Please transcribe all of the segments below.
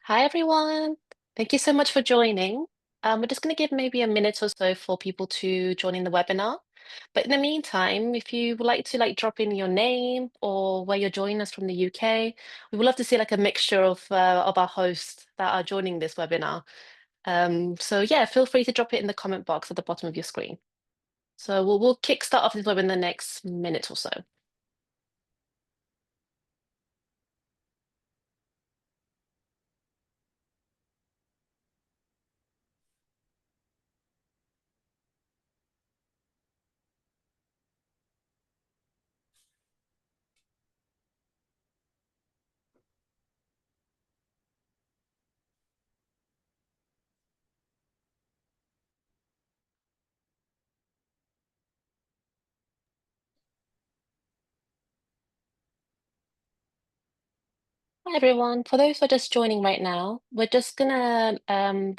Hi, everyone. Thank you so much for joining. We're just going to give maybe a minute or so for people to join in the webinar. But in the meantime, if you would like to drop in your name or where you're joining us from the UK, we would love to see like a mixture of our hosts that are joining this webinar. So yeah, feel free to drop it in the comment box at the bottom of your screen. So we'll kickstart off this webinar in the next minute or so. Hi everyone. For those who are just joining right now, we're just gonna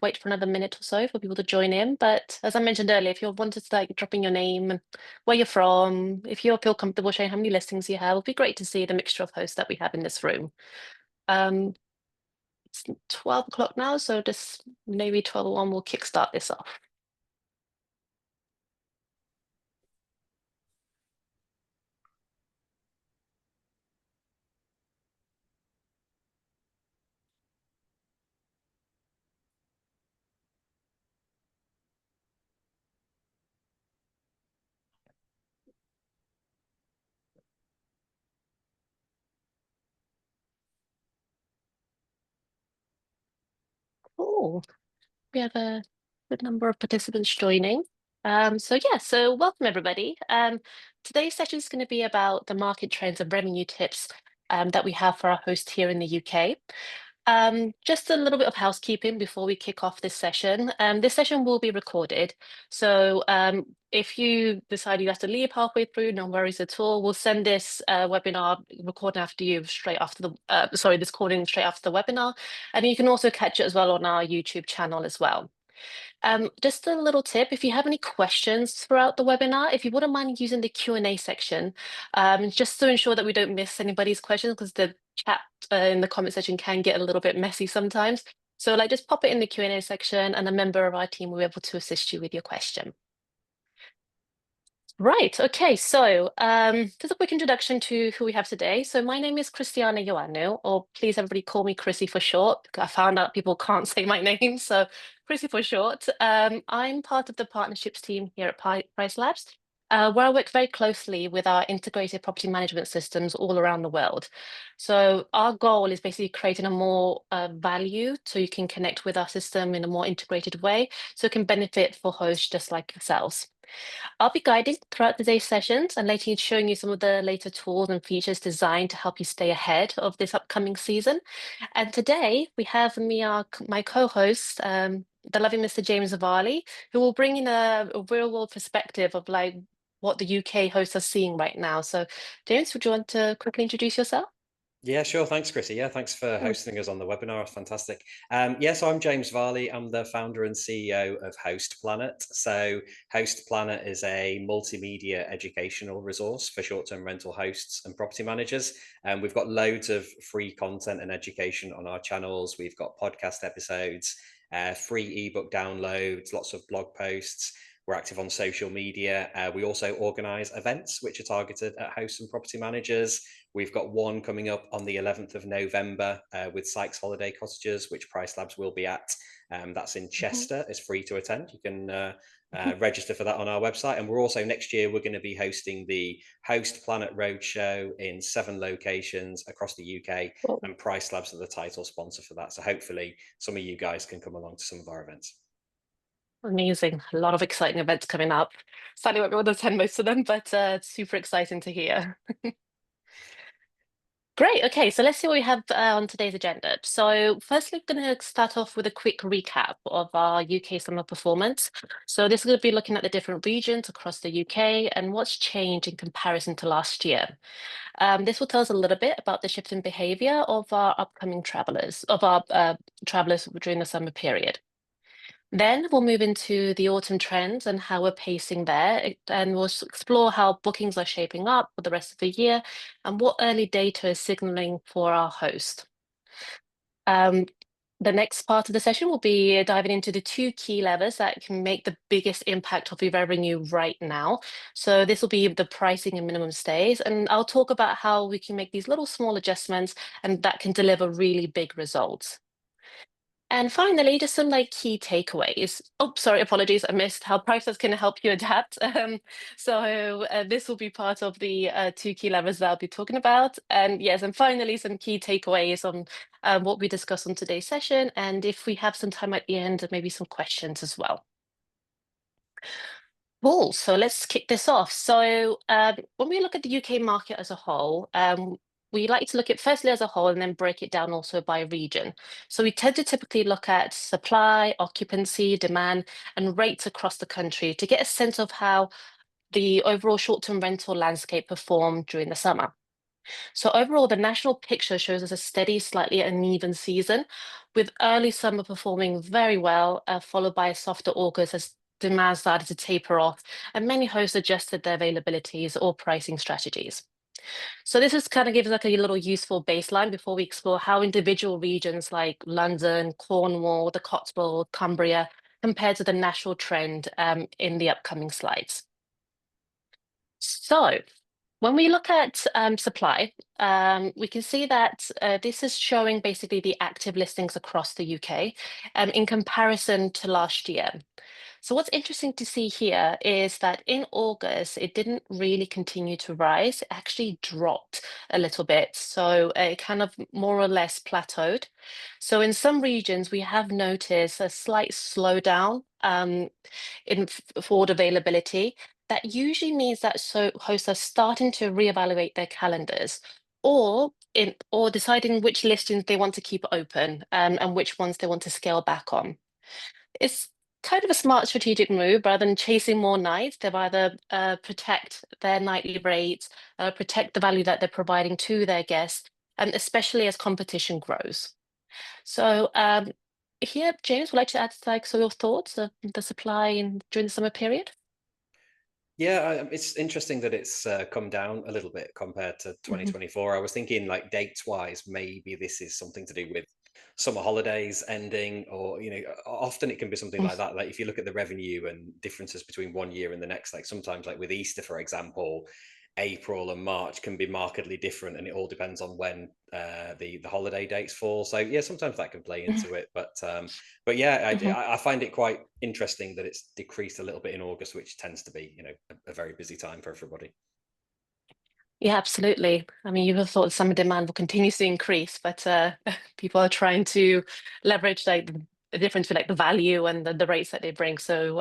wait for another minute or so for people to join in. But as I mentioned earlier, if you wanted to dropping your name and where you're from, if you feel comfortable sharing how many listings you have, it'd be great to see the mixture of hosts that we have in this room. Um, it's 12 o'clock now, so just maybe 12:01 we'll kickstart this off. Cool. We have a good number of participants joining. So welcome everybody. Today's session is going to be about the market trends and revenue tips that we have for our host here in the UK. Just a little bit of housekeeping before we kick off this session. This session will be recorded. So if you decide you have to leave halfway through, no worries at all. We'll send this webinar recording after you straight after this recording straight after the webinar. And you can also catch it as well on our YouTube channel as well. Just a little tip, if you have any questions throughout the webinar, if you wouldn't mind using the Q&A section, just to ensure that we don't miss anybody's questions, because the chat in the comment section can get a little bit messy sometimes. So just pop it in the Q&A section and a member of our team will be able to assist you with your question. Right, okay, so just a quick introduction to who we have today. So my name is Christiana Ioannou, or please everybody call me Chrissy for short. I found out people can't say my name, so Chrissy for short. I'm part of the partnerships team here at PriceLabs, where I work very closely with our integrated property management systems all around the world. So our goal is basically creating a more value so you can connect with our system in a more integrated way, so it can benefit for hosts just like yourselves. I'll be guiding throughout today's sessions and later showing you some of the later tools and features designed to help you stay ahead of this upcoming season. And today we have me, my co-host, the lovely Mr. James Varley, who will bring in a real-world perspective of what the UK hosts are seeing right now. So, James, would you want to quickly introduce yourself? Yeah, sure. Thanks, Chrissy. Yeah, thanks for Mm. hosting us on the webinar. It's fantastic. So I'm James Varley. I'm the founder and CEO of Host Planet. So Host Planet is a multimedia educational resource for short-term rental hosts and property managers. And we've got loads of free content and education on our channels. We've got podcast episodes, free ebook downloads, lots of blog posts. We're active on social media. We also organise events which are targeted at hosts and property managers. We've got one coming up on the 11th of November with Sykes Holiday Cottages, which PriceLabs will be at. That's in Mhm. Chester. It's free to attend. You can register for that on our website. And we're also next year, we're going to be hosting the Host Planet Roadshow in 7 locations across the UK. Cool. And PriceLabs are the title sponsor for that. So hopefully some of you guys can come along to some of our events. Amazing. A lot of exciting events coming up. Sadly, won't be able to attend most of them, but it's super exciting to hear. Great. Okay, so let's see what we have on today's agenda. So, firstly, we're going to start off with a quick recap of our UK summer performance. So, this is going to be looking at the different regions across the UK and what's changed in comparison to last year. This will tell us a little bit about the shift in behavior of our upcoming travelers, travelers during the summer period. Then we'll move into the autumn trends and how we're pacing there, and we'll explore how bookings are shaping up for the rest of the year and what early data is signaling for our host. Um, The next part of the session will be diving into the two key levers that can make the biggest impact of your revenue right now. So this will be the pricing and minimum stays, and I'll talk about how we can make these little small adjustments and that can deliver really big results. And finally, just some like key takeaways. Oh, sorry, apologies. I missed how prices can help you adapt. This will be part of the two key levers that I'll be talking about. And yes, and finally, some key takeaways on what we discussed on today's session. And if we have some time at the end, maybe some questions as well. Cool. So let's kick this off. When we look at the UK market as a whole, we like to look at firstly as a whole and then break it down also by region. So we tend to typically look at supply, occupancy, demand, and rates across the country to get a sense of how the overall short-term rental landscape performed during the summer. So overall, the national picture shows us a steady, slightly uneven season, with early summer performing very well, followed by a softer August as demand started to taper off, and many hosts adjusted their availabilities or pricing strategies. So this is kind of gives like a little useful baseline before we explore how individual regions like London, Cornwall, the Cotswold, Cumbria compare to the national trend in the upcoming slides. So when we look at supply, we can see that this is showing basically the active listings across the UK in comparison to last year. So what's interesting to see here is that in August, it didn't really continue to rise. It actually dropped a little bit. So it kind of more or less plateaued. So in some regions, we have noticed a slight slowdown forward availability. That usually means that hosts are starting to reevaluate their calendars or deciding which listings they want to keep open and which ones they want to scale back on. It's kind of a smart strategic move. Rather than chasing more nights, they've either protect their nightly rates, protect the value that they're providing to their guests, and especially as competition grows. So here, James, would like to add like so your thoughts of the supply during the summer period? Yeah, it's interesting that it's come down a little bit compared to Hmm. 2024. I was thinking, like, dates wise, maybe this is something to do with summer holidays ending, or often it can be something like that. Like if you look at the revenue and differences between one year and the next, like sometimes, like with Easter, for example, April and March can be markedly different, and it all depends on when the holiday dates fall. So yeah, sometimes that can play into it, but yeah, Hmm. I find it quite interesting that it's decreased a little bit in August, which tends to be, a very busy time for everybody. Yeah, absolutely. I mean, you would have thought summer demand will continue to increase, but people are trying to leverage like the difference between like the value and the rates that they bring. So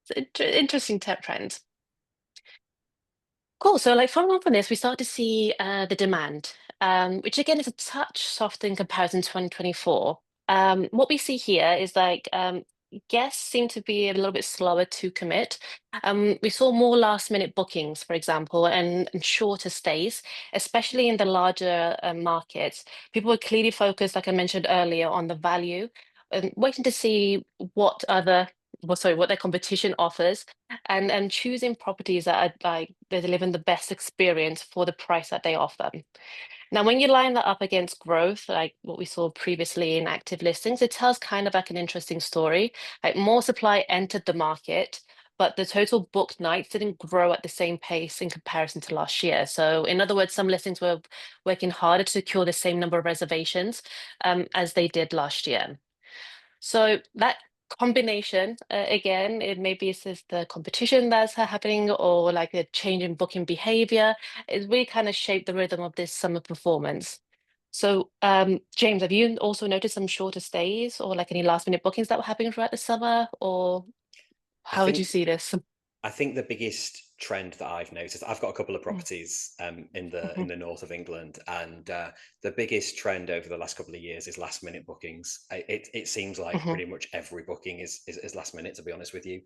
it's an interesting tech trend. Cool. So, like following on from this, we start to see the demand, which again is a touch softer in comparison to 2024. What we see here is like guests seem to be a little bit slower to commit. We saw more last minute bookings, for example, and shorter stays, especially in the larger markets. People were clearly focused, like I mentioned earlier, on the value and waiting to see what their competition offers and choosing properties that are like they're delivering the best experience for the price that they offer. Now, when you line that up against growth, like what we saw previously in active listings, it tells kind of like an interesting story. Like more supply entered the market, but the total booked nights didn't grow at the same pace in comparison to last year. So, in other words, some listings were working harder to secure the same number of reservations as they did last year. So that combination, again, it maybe it's just the competition that's happening or like a change in booking behavior. It really kind of shaped the rhythm of this summer performance. So, James, have you also noticed some shorter stays or like any last minute bookings that were happening throughout the summer, or I how would you think see this? I think the biggest trend that I've noticed, I've got a couple of properties in Mm-hmm. the north of England, and the biggest trend over the last couple of years is last minute bookings. It seems like Hmm. pretty much every booking is last minute. To be honest with you,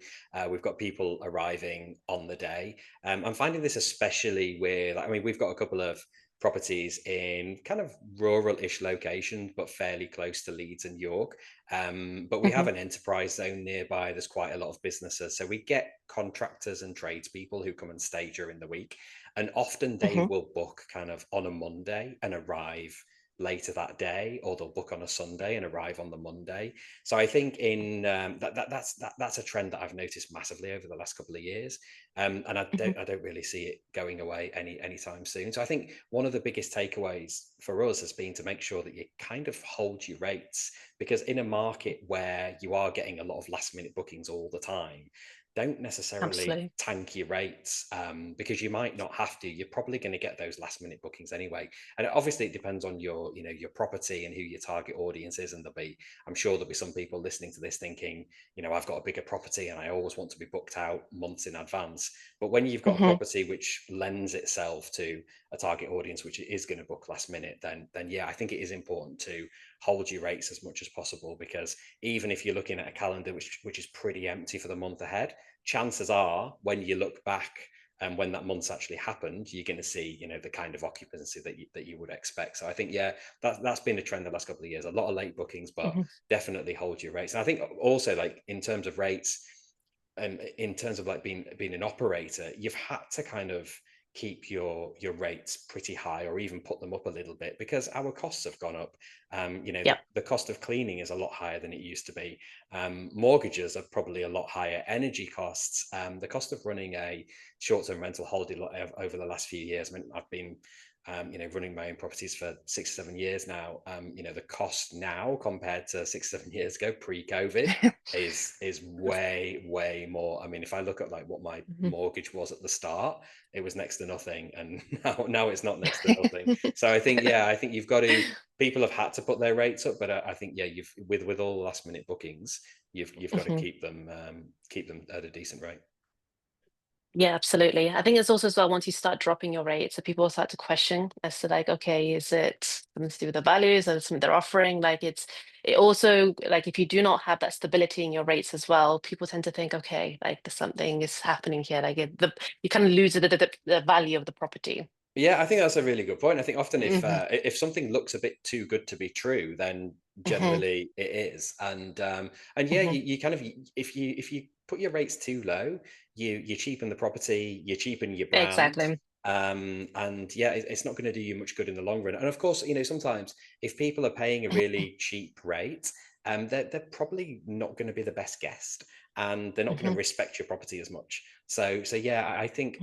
we've got people arriving on the day. I'm finding this especially with, I mean, we've got a couple of properties in kind of rural-ish locations, but fairly close to Leeds and York. But we Hmm. have an enterprise zone nearby. There's quite a lot of businesses. So we get contractors and tradespeople who come and stay during the week. And often they Hmm. will book kind of on a Monday and arrive later that day, or they'll book on a Sunday and arrive on the Monday. So I think in that's a trend that I've noticed massively over the last couple of years, and Hmm. I don't really see it going away anytime soon. So I think one of the biggest takeaways for us has been to make sure that you kind of hold your rates, because in a market where you are getting a lot of last minute bookings all the time, don't necessarily Absolutely. tank your rates, because you might not have to. You're probably going to get those last minute bookings anyway, and obviously it depends on your, your property and who your target audience is. And I'm sure there'll be some people listening to this thinking, I've got a bigger property and I always want to be booked out months in advance. But when you've got a Hmm. property which lends itself to a target audience which is going to book last minute, then yeah, I think it is important to hold your rates as much as possible, because even if you're looking at a calendar which is pretty empty for the month ahead, chances are when you look back and when that month's actually happened, you're going to see, the kind of occupancy that you would expect. So I think, yeah, that's been a trend the last couple of years. A lot of late bookings, but Hmm. definitely hold your rates. And I think also, like, in terms of rates, and in terms of like being an operator, you've had to kind of keep your rates pretty high, or even put them up a little bit, because our costs have gone up. Yep. The cost of cleaning is a lot higher than it used to be. Mortgages are probably a lot higher. Energy costs, the cost of running a short-term rental holiday over the last few years. I mean, I've been running my own properties for 6 or 7 years now. The cost now compared to 6 or 7 years ago, pre-COVID, is way more. I mean, if I look at like what my Mhm. mortgage was at the start, it was next to nothing, and now it's not next to nothing. So I think, yeah, I think you've got to. People have had to put their rates up, but I think, yeah, you've with all the last minute bookings, you've got to Mhm. keep them at a decent rate. Yeah, absolutely. I think it's also as well, once you start dropping your rates, so people start to question as to like, okay, is it something to do with the values or something they're offering? Like it also, like, if you do not have that stability in your rates as well, people tend to think, okay, like there's something is happening here. Like you kind of lose the value of the property. Yeah, I think that's a really good point. I think often Hmm. if something looks a bit too good to be true, then Hmm. generally it is. And yeah, Hmm. you kind of, if you put your rates too low, you cheapen the property, you cheapen your brand. Exactly. And yeah, it's not going to do you much good in the long run. And of course, sometimes if people are paying a really cheap rate, they're probably not going to be the best guest, and they're not going to Hmm. respect your property as much. So yeah, I think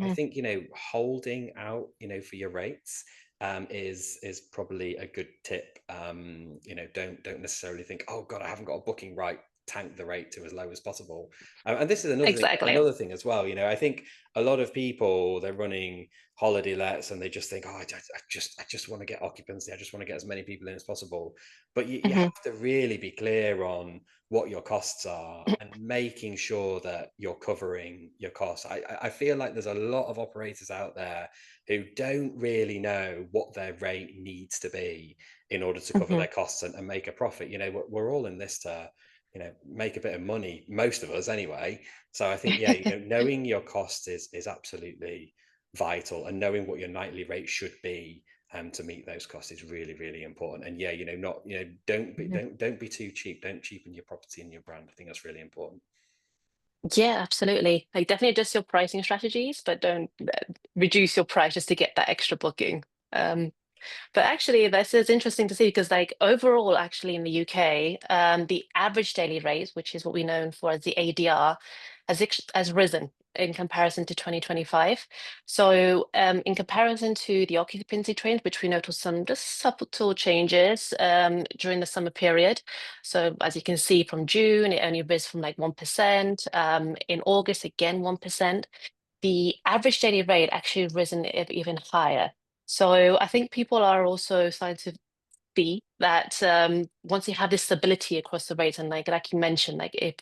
holding out, for your rates, is probably a good tip. Don't necessarily think, oh God, I haven't got a booking, right. Tank the rate to as low as possible. And this is Exactly. another thing as well. I think a lot of people, they're running holiday lets and they just think, oh, I just want to get occupancy. I just want to get as many people in as possible. But you Hmm. have to really be clear on what your costs are, and making sure that you're covering your costs. I feel like there's a lot of operators out there who don't really know what their rate needs to be in order to cover Hmm. their costs and make a profit. We're all in this to, make a bit of money, most of us anyway. So I think, yeah, knowing your cost is absolutely vital, and knowing what your nightly rate should be, to meet those costs, is really, really important. And yeah, not, don't be too cheap. Don't cheapen your property and your brand. I think that's really important. Yeah, absolutely. Like definitely adjust your pricing strategies, but don't reduce your price just to get that extra booking. Um, But actually, this is interesting to see because, like, overall, actually, in the UK, the average daily rate, which is what we know for as the ADR, has risen in comparison to 2025. So, in comparison to the occupancy trend, which we noticed some just subtle changes during the summer period. So, as you can see, from June, it only rose from like 1%. In August, again, 1%. The average daily rate actually risen even higher. So I think people are also starting to see that once you have this stability across the rates, and like you mentioned, like if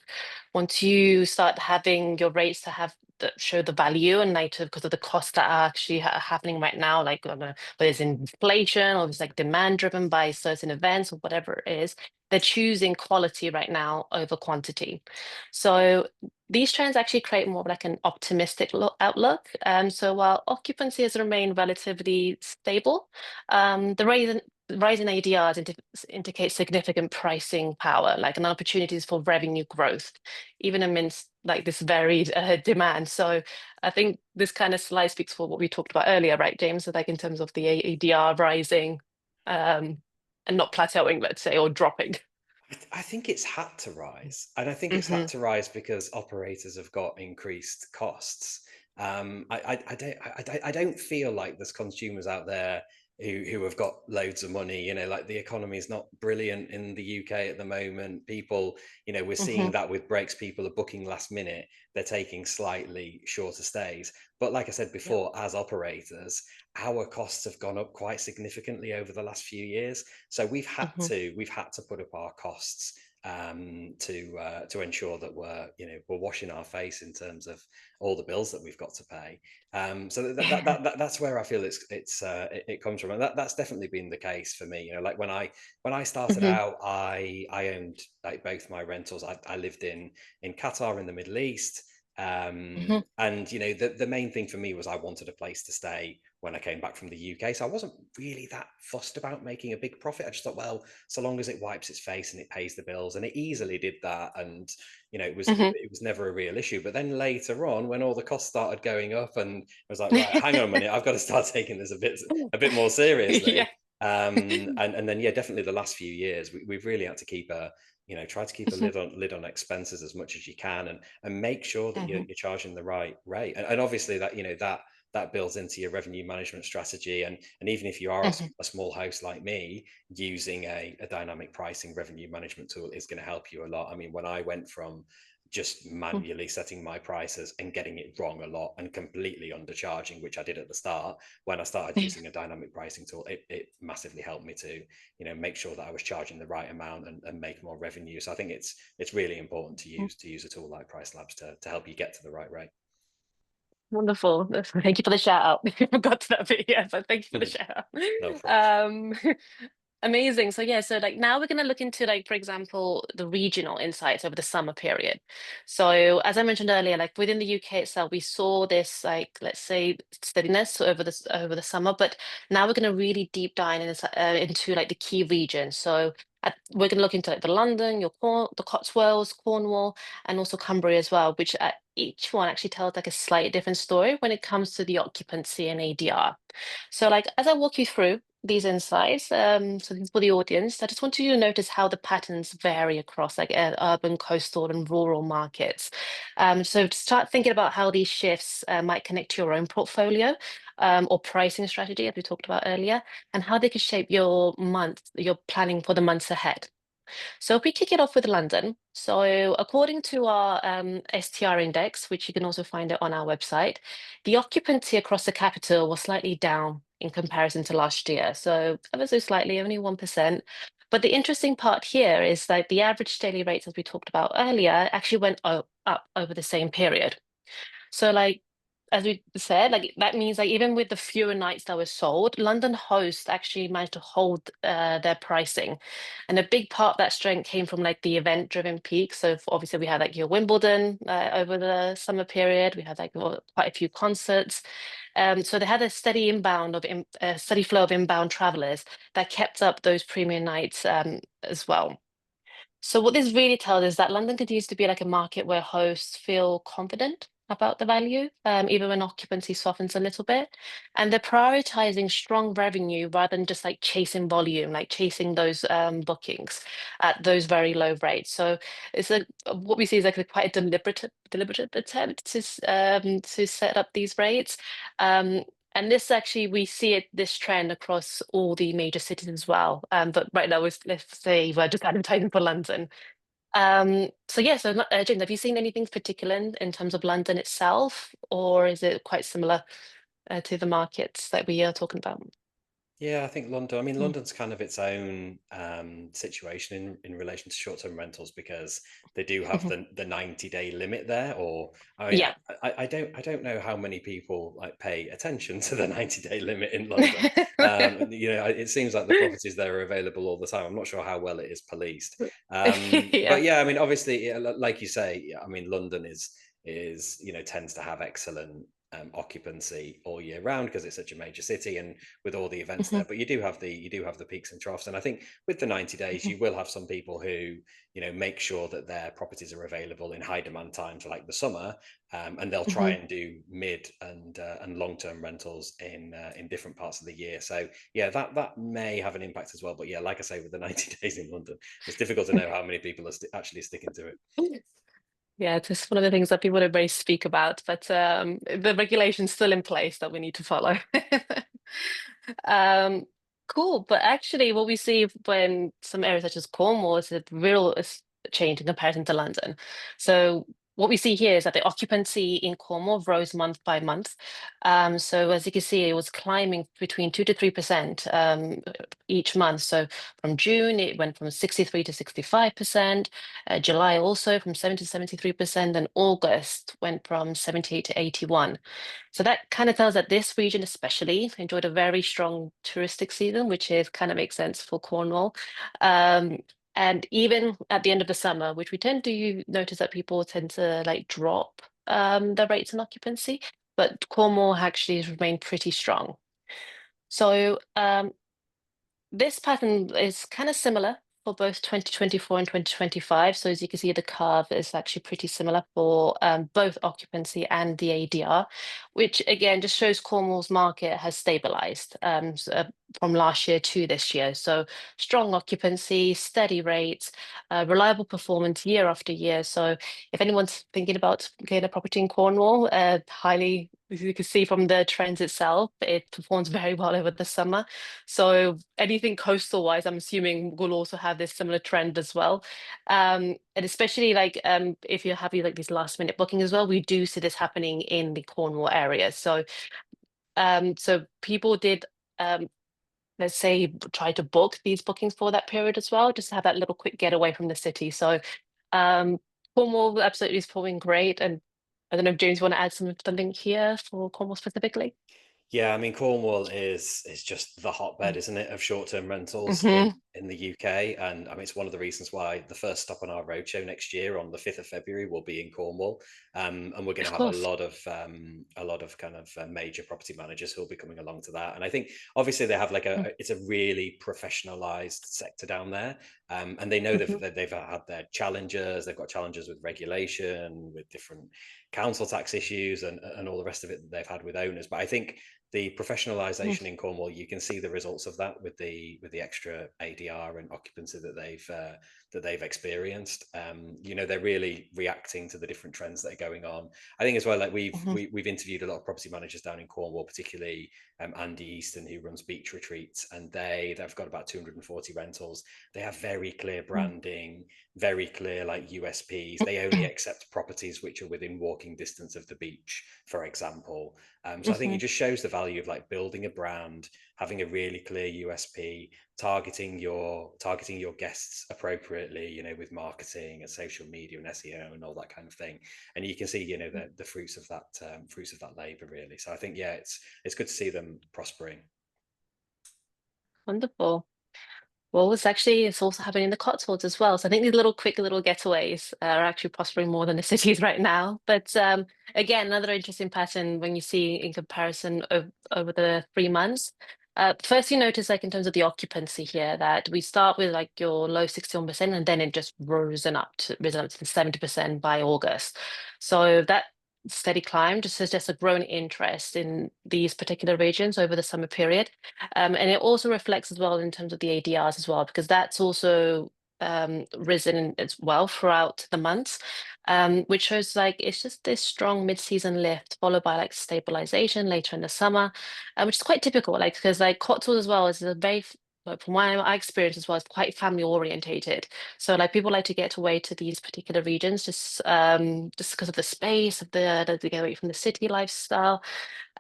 once you start having your rates to have show the value, and like because of the costs that are actually happening right now, like I don't know, whether it's inflation or it's like demand driven by certain events or whatever it is, they're choosing quality right now over quantity. So these trends actually create more of like an optimistic outlook. So while occupancy has remained relatively stable, the rise in ADRs indicates significant pricing power, like an opportunities for revenue growth, even amidst like this varied demand. So I think this kind of slide speaks for what we talked about earlier, right, James? So like in terms of the ADR rising. Um, and not plateauing, let's say, or dropping. I think it's had to rise, and I think it's had Hmm. to rise because operators have got increased costs. I don't feel like there's consumers out there who have got loads of money. Like the economy is not brilliant in the UK at the moment. People, we're seeing Hmm. that with breaks. People are booking last minute. They're taking slightly shorter stays. But like I said Yeah. before, as operators, our costs have gone up quite significantly over the last few years. So Hmm. we've had to put up our costs to ensure that we're washing our face in terms of all the bills that we've got to pay. So that's where I feel it comes from, and that's definitely been the case for me. Like when I started Hmm. out, I owned like both my rentals. I lived in Qatar in the Middle East. Hmm. And the main thing for me was I wanted a place to stay when I came back from the UK. So I wasn't really that fussed about making a big profit. I just thought, well, so long as it wipes its face and it pays the bills, and it easily did that. And it was Hmm. it was never a real issue. But then later on, when all the costs started going up, and I was like, right, hang on a minute, I've got to start taking this a bit more Yeah. seriously. And then yeah, definitely the last few years, we've really had to try to keep a Hmm. lid on expenses as much as you can, and make sure that you're, Hmm. you're charging the right rate. And obviously that builds into your revenue management strategy. And even if you are Hmm. a small house like me, using a dynamic pricing revenue management tool is going to help you a lot. I mean, when I went from just manually setting my prices and getting it wrong a lot and completely undercharging, which I did at the start, when I started using a dynamic pricing tool, it massively helped me to make sure that I was charging the right amount and make more revenue. So I think it's really important to use a tool like PriceLabs to help you get to the right rate. Wonderful. Thank you for the shout out. I forgot that bit, yeah, but thank you for the shout No out. problems. Amazing. So yeah, so like now we're going to look into like, for example, the regional insights over the summer period. So as I mentioned earlier, like within the UK itself, we saw this like, let's say, steadiness over the summer, but now we're going to really deep dive into like the key regions. So we're going to look into like the London, the Cotswolds, Cornwall, and also Cumbria as well, which each one actually tells like a slightly different story when it comes to the occupancy and ADR. So like as I walk you through these insights, so this is for the audience, I just want you to notice how the patterns vary across like urban, coastal, and rural markets. So to start thinking about how these shifts might connect to your own portfolio or pricing strategy, as we talked about earlier, and how they could shape your planning for the months ahead. So if we kick it off with London, so according to our STR index, which you can also find it on our website, the occupancy across the capital was slightly down in comparison to last year. So ever so slightly, only 1%. But the interesting part here is that the average daily rates, as we talked about earlier, actually went up over the same period. So like as we said, like that means like even with the fewer nights that were sold, London host actually managed to hold their pricing. And a big part of that strength came from like the event-driven peak. So obviously we had like your Wimbledon over the summer period. We had like quite a few concerts. So they had a steady flow of inbound travelers that kept up those premium nights as well. So what this really tells is that London continues to be like a market where hosts feel confident about the value, even when occupancy softens a little bit. And they're prioritizing strong revenue rather than just like chasing volume, like chasing those bookings at those very low rates. So it's what we see is like quite a deliberate attempt to set up these rates. Um, and this actually, we see this trend across all the major cities as well. But right now, let's say we're just advertising for London. So yeah, so James, have you seen anything particular in terms of London itself, or is it quite similar to the markets that we are talking about? Yeah, I think London. I mean, Mm. London's kind of its own situation in relation to short-term rentals because they do have the 90-day limit there. Or I mean, Yeah. I don't know how many people like pay attention to the 90-day limit in London. It seems like the properties there are available all the time. I'm not sure how well it is policed. But Yeah. yeah, I mean, obviously, like you say, yeah, I mean, London is tends to have excellent occupancy all year round because it's such a major city and with all the events Hmm. there. But you do have the peaks and troughs, and I think with the 90 days, Hmm. you will have some people who make sure that their properties are available in high demand times like the summer, and they'll try Hmm. and do mid and long term rentals in different parts of the year. So yeah, that may have an impact as well. But yeah, like I say, with the 90 days in London, it's difficult to know how many people are actually sticking to it. Yeah, it's just one of the things that people don't really speak about, but the regulation's still in place that we need to follow. Um, cool. But actually, what we see when some areas such as Cornwall is a real change in comparison to London. So what we see here is that the occupancy in Cornwall rose month by month. So as you can see, it was climbing between 2 to 3% each month. So from June, it went from 63 to 65%. July also from 70 to 73%, and August went from 78 to 81. So that kind of tells that this region especially enjoyed a very strong touristic season, which is kind of makes sense for Cornwall. Um, and even at the end of the summer, which we tend to notice that people tend to like drop the rates and occupancy, but Cornwall actually has remained pretty strong. So this pattern is kind of similar for both 2024 and 2025. So as you can see, the curve is actually pretty similar for both occupancy and the ADR, which again just shows Cornwall's market has stabilized from last year to this year. So strong occupancy, steady rates, reliable performance year after year. So if anyone's thinking about getting a property in Cornwall, highly, as you can see from the trends itself, it performs very well over the summer. So anything coastal wise, I'm assuming will also have this similar trend as well. And especially like if you're having like these last minute bookings as well, we do see this happening in the Cornwall area. So so people did let's say try to book these bookings for that period as well, just to have that little quick getaway from the city. So um Cornwall absolutely is performing great. And I don't know if James, you want to add something here for Cornwall specifically? Yeah, I mean Cornwall is just the hotbed, isn't it, of short-term rentals Mm-hmm. in the UK, and I mean it's one of the reasons why the first stop on our roadshow next year on the 5th of February will be in Cornwall, and we're going to Of have course. a lot of kind of major property managers who will be coming along to that, and I think obviously they have like it's a really professionalized sector down there, and they know Mm-hmm. they've had their challenges, they've got challenges with regulation, with different council tax issues, and all the rest of it that they've had with owners, but I think the professionalization in Cornwall, you can see the results of that with the extra ADR and occupancy that they've experienced. They're really reacting to the different trends that are going on. I think as well, like Mm-hmm. we've interviewed a lot of property managers down in Cornwall, particularly Andy Easton, who runs Beach Retreats, and they've got about 240 rentals. They have very clear branding, very clear like USPs. They only accept properties which are within walking distance of the beach, for example. So I think Mm-hmm. it just shows the value of like building a brand, having a really clear USP, targeting your guests appropriately, with marketing and social media and SEO and all that kind of thing. And you can see, the fruits of that labor really. So I think yeah, it's good to see them prospering. Wonderful. Well, it's also happening in the Cotswolds as well. So I think these quick little getaways are actually prospering more than the cities right now. But again, another interesting pattern when you see in comparison over the 3 months. First, you notice like in terms of the occupancy here that we start with like your low 61% and then it just risen up to the 70% by August. So that steady climb just suggests a growing interest in these particular regions over the summer period. And it also reflects as well in terms of the ADRs as well, because that's also risen as well throughout the months, which shows like it's just this strong mid-season lift followed by like stabilization later in the summer, which is quite typical, like because like Cotswold as well is a like from what I experienced as well, it's quite family orientated. So like people like to get away to these particular regions just because of the space of they get away from the city lifestyle.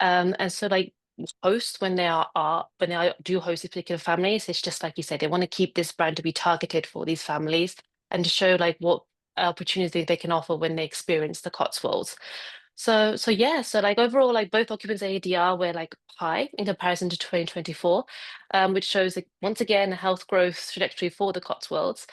And so like host when do host these particular families, it's just like you said, they want to keep this brand to be targeted for these families and to show like what opportunity they can offer when they experience the Cotswolds. So yeah, so like overall, like both occupancy and ADR were like high in comparison to 2024, which shows like once again a health growth trajectory for the Cotswolds,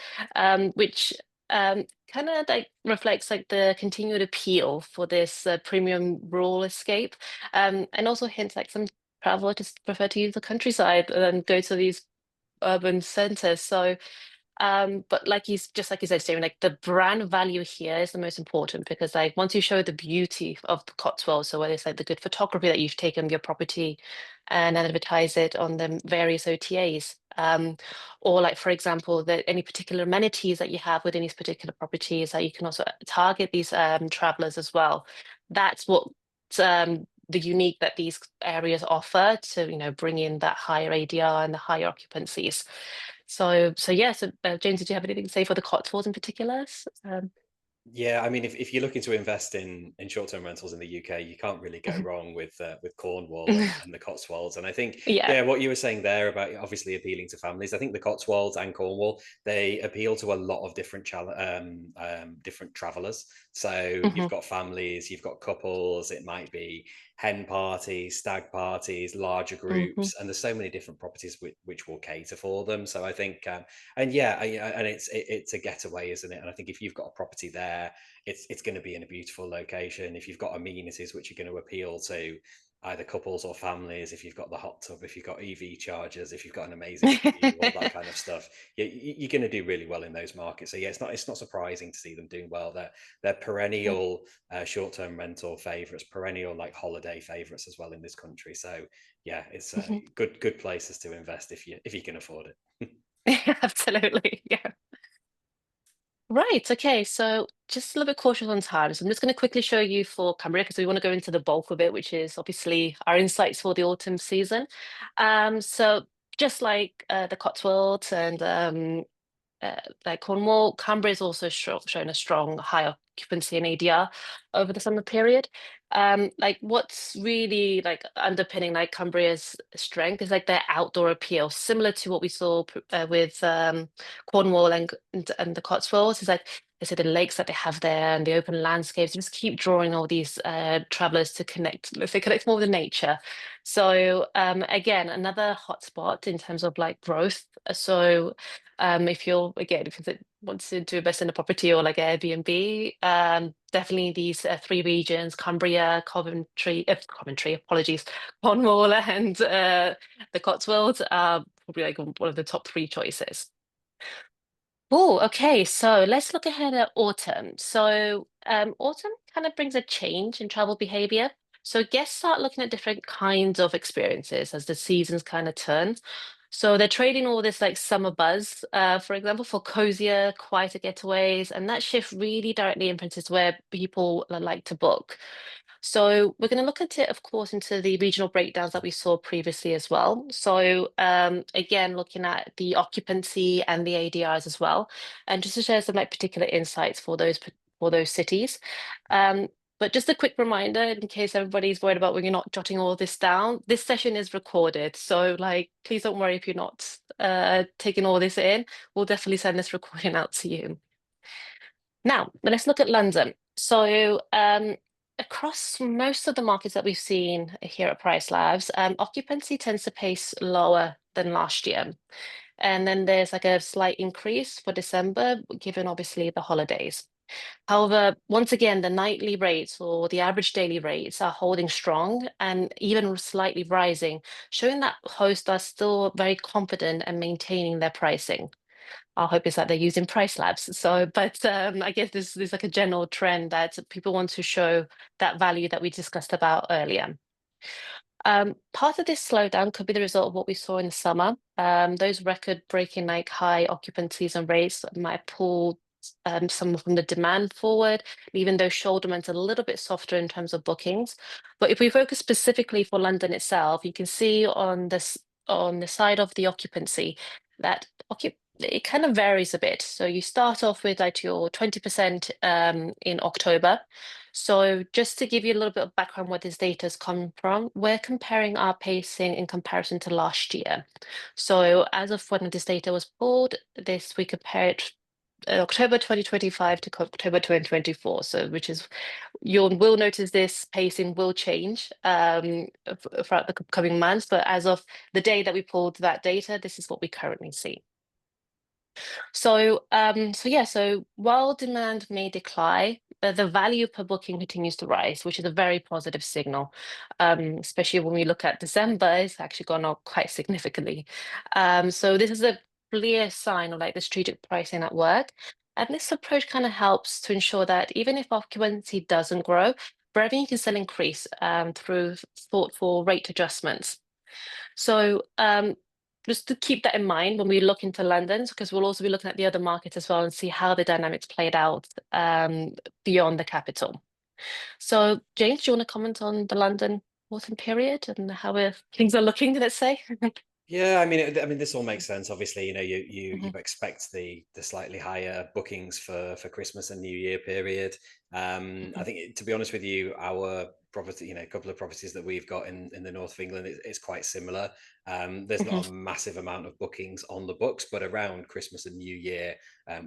which kind of like reflects like the continued appeal for this premium rural escape, and also hints like some travelers just prefer to use the countryside and go to these urban centers. So but just like you said, Stephen, like the brand value here is the most important because like once you show the beauty of the Cotswolds, so whether it's like the good photography that you've taken of your property and advertise it on the various OTAs, or like for example, that any particular amenities that you have within these particular properties that you can also target these travelers as well. That's what the unique that these areas offer to bring in that higher ADR and the higher occupancies. So yeah, so James, did you have anything to say for the Cotswolds in particular? Yeah, I mean, if you're looking to invest in short-term rentals in the UK, you can't really go Mhm. wrong with Cornwall and the Cotswolds. And I think, Yeah. yeah, what you were saying there about obviously appealing to families, I think the Cotswolds and Cornwall, they appeal to a lot of different travelers. So you've Hmm. got families, you've got couples, it might be hen parties, stag parties, larger Hmm. groups, and there's so many different properties which will cater for them. So I think and yeah, and it's a getaway, isn't it? And I think if you've got a property there, it's going to be in a beautiful location. If you've got amenities which are going to appeal to either couples or families, if you've got the hot tub, if you've got EV chargers, if you've got an amazing view, all that kind of stuff, you're going to do really well in those markets. So yeah, it's not surprising to see them doing well. They're perennial short-term rental favorites, perennial like holiday favorites as well in this country. So yeah, it's good places to invest if you can afford it. Absolutely. Yeah. Right. Okay. So just a little bit cautious on time. So I'm just going to quickly show you for Cumbria because we want to go into the bulk of it, which is obviously our insights for the autumn season. So just like the Cotswolds and uh, like Cornwall, Cumbria is also shown a strong high occupancy in ADR over the summer period. Like what's really like underpinning like Cumbria's strength is like their outdoor appeal, similar to what we saw with Cornwall and the Cotswolds. Is like they say the lakes that they have there and the open landscapes just keep drawing all these travelers to connect. Let's say connect more with nature. So again, another hotspot in terms of like growth. So if you're again, if you want to invest in a property or like Airbnb, definitely these three regions: Cumbria, Coventry, apologies, Cornwall, and the Cotswolds are probably like one of the top three choices. Oh, okay. So let's look ahead at autumn. So autumn kind of brings a change in travel behavior. So guests start looking at different kinds of experiences as the seasons kind of turn. So they're trading all this like summer buzz, for example, for cozier, quieter getaways, and that shift really directly influences where people like to book. So we're going to look at it, of course, into the regional breakdowns that we saw previously as well. So again, looking at the occupancy and the ADRs as well, and just to share some like particular insights for those cities. Um, but just a quick reminder, in case everybody's worried about when you're not jotting all this down, this session is recorded. So like, please don't worry if you're not taking all this in. We'll definitely send this recording out to you. Now, let's look at London. So, across most of the markets that we've seen here at PriceLabs, occupancy tends to pace lower than last year. And then there's like a slight increase for December, given obviously the holidays. However, once again, the nightly rates or the average daily rates are holding strong and even slightly rising, showing that hosts are still very confident and maintaining their pricing. Our hope is that they're using PriceLabs. So, but I guess there's like a general trend that people want to show that value that we discussed about earlier. Part of this slowdown could be the result of what we saw in the summer. Those record-breaking like high occupancies and rates might have pulled some from the demand forward, leaving those shoulder months a little bit softer in terms of bookings. But if we focus specifically for London itself, you can see on this on the side of the occupancy that it kind of varies a bit. So you start off with like your 20% in October. So just to give you a little bit of background where this data has come from, we're comparing our pacing in comparison to last year. So as of when this data was pulled, this we compared October 2025 to October 2024. So which is you will notice this pacing will change throughout the coming months. But as of the day that we pulled that data, this is what we currently see. So while demand may decline, the value per booking continues to rise, which is a very positive signal. Especially when we look at December, it's actually gone up quite significantly. So this is a clear sign of like the strategic pricing at work. And this approach kind of helps to ensure that even if occupancy doesn't grow, revenue can still increase through thoughtful rate adjustments. So just to keep that in mind when we look into London, because we'll also be looking at the other markets as well and see how the dynamics played out beyond the capital. So, James, do you want to comment on the London autumn period and how things are looking, let's say? Yeah, I mean, this all makes sense. Obviously, you Mhm, expect the slightly higher bookings for Christmas and New Year period. I mhm, think, to be honest with you, our property, a couple of properties that we've got in the north of England, it's quite similar. There's mhm, not a massive amount of bookings on the books, but around Christmas and New Year,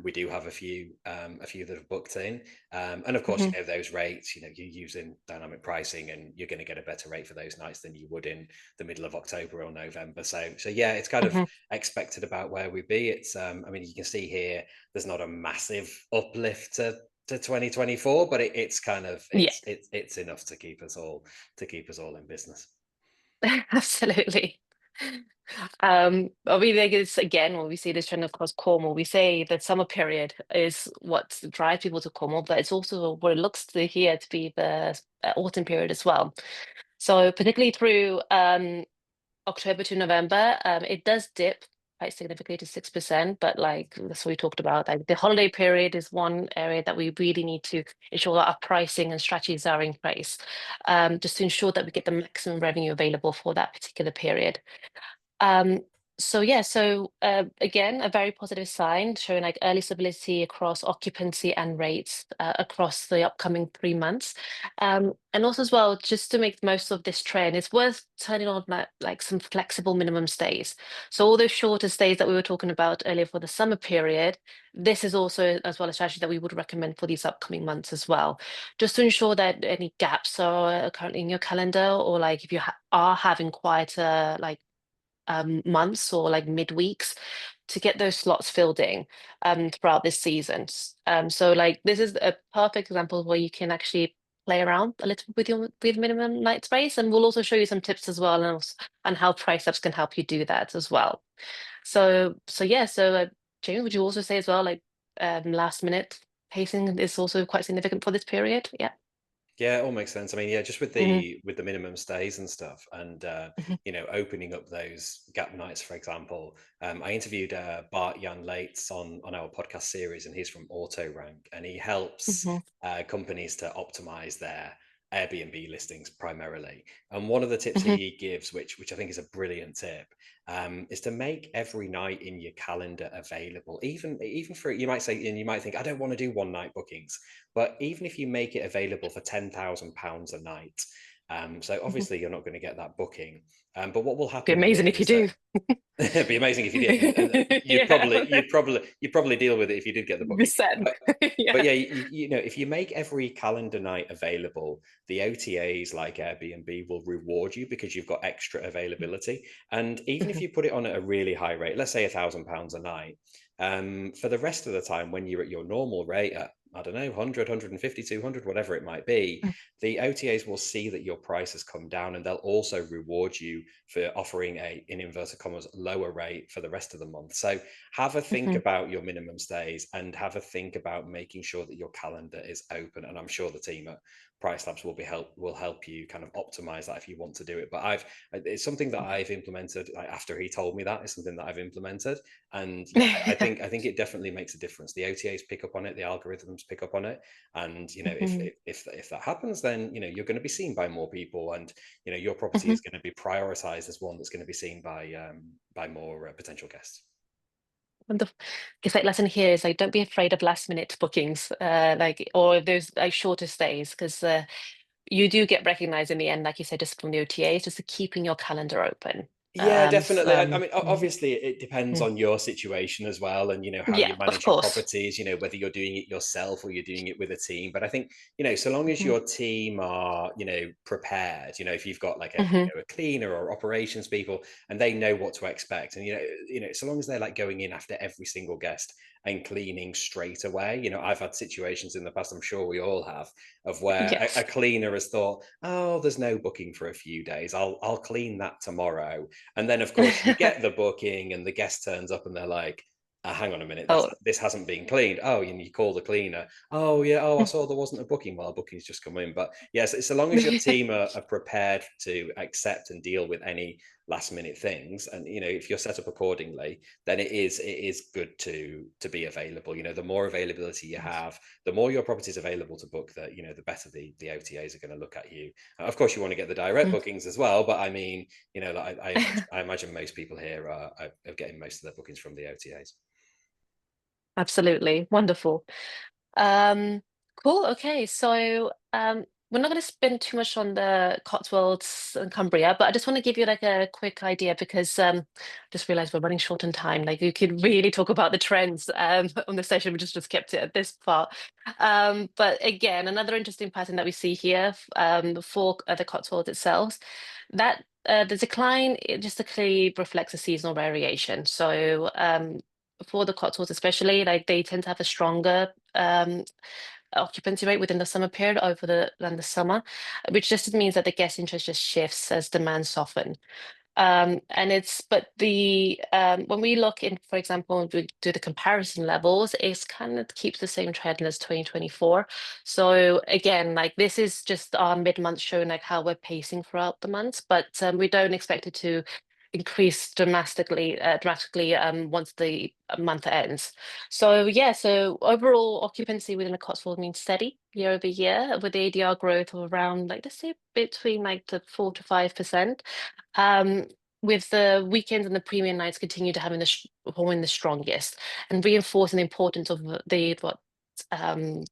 we do have a few that have booked in. And of course, mhm, those rates, you're using dynamic pricing, and you're going to get a better rate for those nights than you would in the middle of October or November. So yeah, it's kind of mhm. expected about where we be. It's I mean, you can see here there's not a massive uplift to 2024, but it's kind of Yeah, it's enough to keep us all in business. absolutely. I mean, like it's again when we see this trend across Cornwall, we say that summer period is what drives people to Cornwall, but it's also what it looks to here to be the autumn period as well. So particularly through October to November, it does dip quite significantly to 6%, but like that's what we talked about. Like the holiday period is one area that we really need to ensure that our pricing and strategies are in place, just to ensure that we get the maximum revenue available for that particular period. Um, so again, a very positive sign showing like early stability across occupancy and rates across the upcoming 3 months. And also as well, just to make the most of this trend, it's worth turning on like some flexible minimum stays. So all those shorter stays that we were talking about earlier for the summer period, this is also as well a strategy that we would recommend for these upcoming months as well, just to ensure that any gaps are currently in your calendar, or like if you are having quite a like months or like midweeks to get those slots filled in throughout this season. So like this is a perfect example where you can actually play around a little with your with minimum night space, and we'll also show you some tips as well, and and how PriceLabs can help you do that as well. So Jamie, would you also say as well like last minute pacing is also quite significant for this period? Yeah. Yeah, it all makes sense. I mean, yeah, just Hmm. with the minimum stays and stuff, and Hmm. opening up those gap nights, for example. I interviewed Bart Jan Lates on our podcast series, and he's from AutoRank, and he helps Hmm. companies to optimize their Airbnb listings primarily. And one of the tips Hmm. he gives, which I think is a brilliant tip, is to make every night in your calendar available. Even for, you might say, and you might think, I don't want to do one night bookings, but even if you make it available for £10,000 a night, so Hmm. obviously you're not going to get that booking. But what will Be happen amazing here if you is that do. it'd be amazing if you did, and Yeah. you'd probably deal with it if you did get the Be booking. sad. But Yeah. yeah, if you make every calendar night available, the OTAs like Airbnb will reward you because you've got extra availability. And even if Mhm, you put it on at a really high rate, let's say £1,000 a night, for the rest of the time, when you're at your normal rate at, I don't know, 100, 150, 200, whatever it might be, the OTAs will see that your price has come down, and they'll also reward you for offering in inverted commas, lower rate for the rest of the month. So have a think mhm, about your minimum stays, and have a think about making sure that your calendar is open. And I'm sure the team at PriceLabs will help you kind of optimize that if you want to do it. But it's something that I've implemented, like, after he told me that. It's something that I've implemented, and yeah, mhm. I think it definitely makes a difference. The OTAs pick up on it, the algorithms pick up on it, and Mhm, if that happens, then you're going to be seen by more people, and your property mhm. is going to be prioritized as one that's going to be seen by more potential guests. And the it's like lesson here is like don't be afraid of last minute bookings, like or if there's like shorter stays, because you do get recognized in the end, like you said, just from the OTAs, just keeping your calendar open. Yeah, definitely. I mean, Mhm. obviously, it depends Mm. on your situation as well, and how Yeah, you of manage your course. properties. Whether you're doing it yourself or you're doing it with a team. But I think so long as Mhm. your team are prepared. If you've got like a Mhm. a cleaner or operations people, and they know what to expect, and so long as they're like going in after every single guest and cleaning straight away. I've had situations in the past. I'm sure we all have of where a Yes. cleaner has thought, oh, there's no booking for a few days. I'll clean that tomorrow, and then, of course, you get the booking and the guest turns up and they're like, hang on a minute, Oh. this hasn't been cleaned. Oh, and you call the cleaner. Oh, yeah. Oh, I saw there wasn't a booking. Well, a booking's just come in. But yes, so long as your team are prepared to accept and deal with any last minute things, and if you're set up accordingly, then it is good to be available. The more availability you have, the more your property is available to book, that the better the OTAs are going to look at you. Of course, you want to get the direct bookings as well, but I mean, I imagine most people here are getting most of their bookings from the OTAs. Absolutely. Wonderful. Um, cool. Okay. So we're not going to spend too much on the Cotswolds and Cumbria, but I just want to give you like a quick idea because just realized we're running short on time. Like you could really talk about the trends on the session. We just kept it at this part. But again, another interesting pattern that we see here for the Cotswolds itself, that the decline, it just clearly reflects a seasonal variation. So for the Cotswolds especially, like they tend to have a stronger occupancy rate within the summer period over than the summer, which just means that the guest interest just shifts as demand soften. And it's but the when we look in, for example, we do the comparison levels, it's kind of keeps the same trend as 2024. So again, like this is just our mid-month showing like how we're pacing throughout the months, but we don't expect it to increase dramatically once the month ends. So yeah, so overall occupancy within the Cotswold means steady year over year with the ADR growth of around like let's say between like the 4 to 5%. Um, with the weekends and the premium nights continue to having performing the strongest and reinforcing the importance of the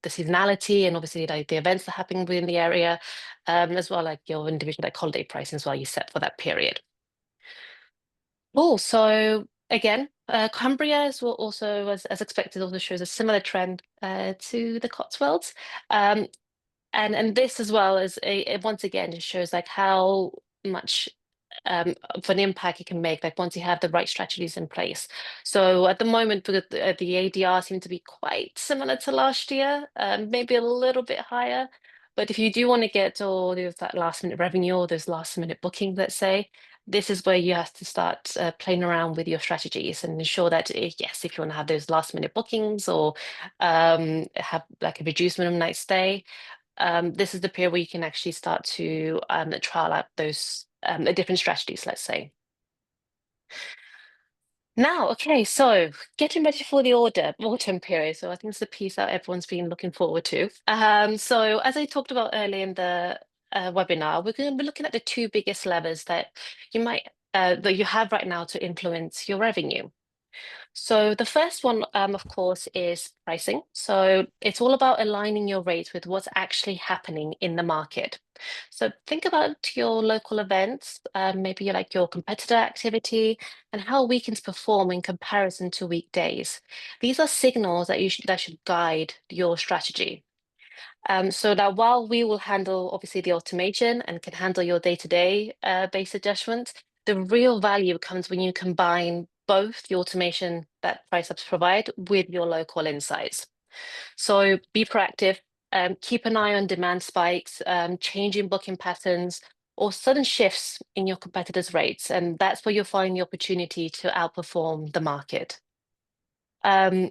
seasonality and obviously like the events that are happening within the area, as well like your individual like holiday pricing as well you set for that period. Oh, so again, Cumbria is also, as expected, also shows a similar trend to the Cotswolds. Um, and this as well as once again it shows like how much of an impact it can make like once you have the right strategies in place. So at the moment the ADR seem to be quite similar to last year, maybe a little bit higher. But if you do want to get all those that last minute revenue or those last minute bookings, let's say, this is where you have to start playing around with your strategies and ensure that yes, if you want to have those last minute bookings or have like a reduced minimum night stay, this is the period where you can actually start to trial out those different strategies, let's say. Now, okay, so getting ready for the autumn period. So I think it's the piece that everyone's been looking forward to. So as I talked about earlier in the webinar, we're going to be looking at the two biggest levers that that you have right now to influence your revenue. So the first one, of course, is pricing. So it's all about aligning your rates with what's actually happening in the market. So think about your local events, maybe like your competitor activity, and how weekends perform in comparison to weekdays. These are signals that should guide your strategy. So that while we will handle obviously the automation and can handle your day-to-day based adjustments, the real value comes when you combine both the automation that PriceLabs provide with your local insights. So be proactive, keep an eye on demand spikes, changing booking patterns, or sudden shifts in your competitors' rates, and that's where you'll find the opportunity to outperform the market. Um,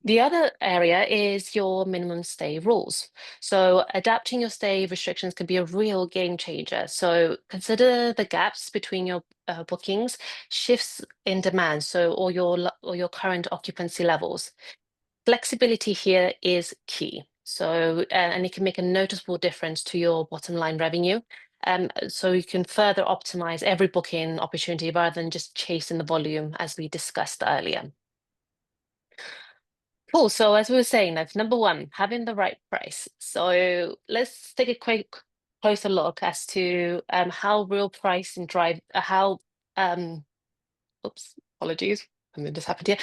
the other area is your minimum stay rules. So adapting your stay restrictions can be a real game changer. So consider the gaps between your bookings, shifts in demand, so or your current occupancy levels. Flexibility here is key. So and it can make a noticeable difference to your bottom line revenue. So you can further optimize every booking opportunity rather than just chasing the volume as we discussed earlier. Cool. So as we were saying, that's number one, having the right price. So let's take a quick closer look as to how real pricing drive how um, oops, apologies. I mean, this happened here.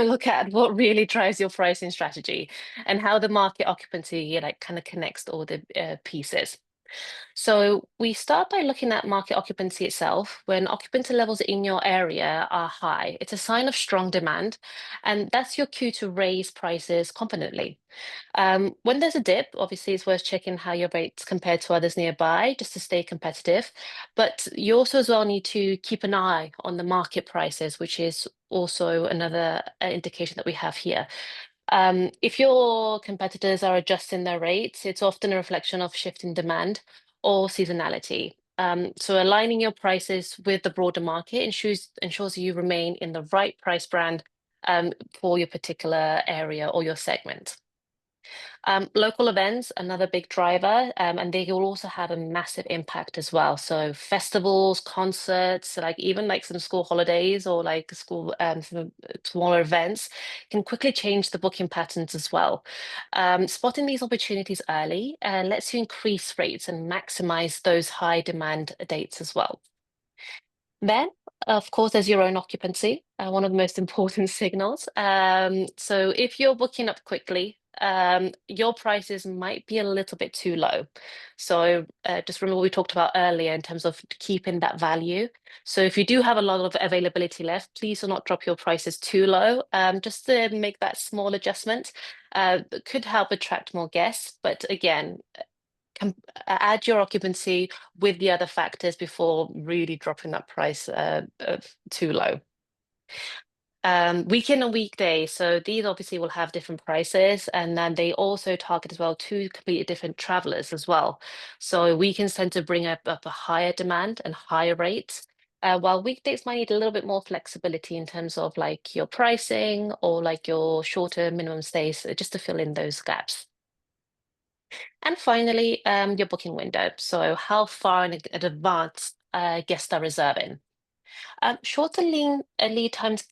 Look at what really drives your pricing strategy and how the market occupancy like kind of connects all the pieces. So we start by looking at market occupancy itself. When occupancy levels in your area are high, it's a sign of strong demand, and that's your cue to raise prices confidently. When there's a dip, obviously it's worth checking how your rates compare to others nearby just to stay competitive. But you also as well need to keep an eye on the market prices, which is also another indication that we have here. If your competitors are adjusting their rates, it's often a reflection of shifting demand or seasonality. So aligning your prices with the broader market ensures you remain in the right price brand for your particular area or your segment. Local events, another big driver, and they will also have a massive impact as well. So festivals, concerts, like even like some school holidays or like school some smaller events can quickly change the booking patterns as well. Spotting these opportunities early lets you increase rates and maximize those high demand dates as well. Then, of course, there's your own occupancy, one of the most important signals. So if you're booking up quickly, your prices might be a little bit too low. So just remember what we talked about earlier in terms of keeping that value. So if you do have a lot of availability left, please do not drop your prices too low. Just to make that small adjustment could help attract more guests. But again, add your occupancy with the other factors before really dropping that price too low. Weekend and weekday, so these obviously will have different prices, and then they also target as well two completely different travelers as well. So weekends tend to bring up a higher demand and higher rates, while weekdays might need a little bit more flexibility in terms of like your pricing or like your shorter minimum stays, just to fill in those gaps. And finally, your booking window. So how far in advance guests are reserving. Shorter lead times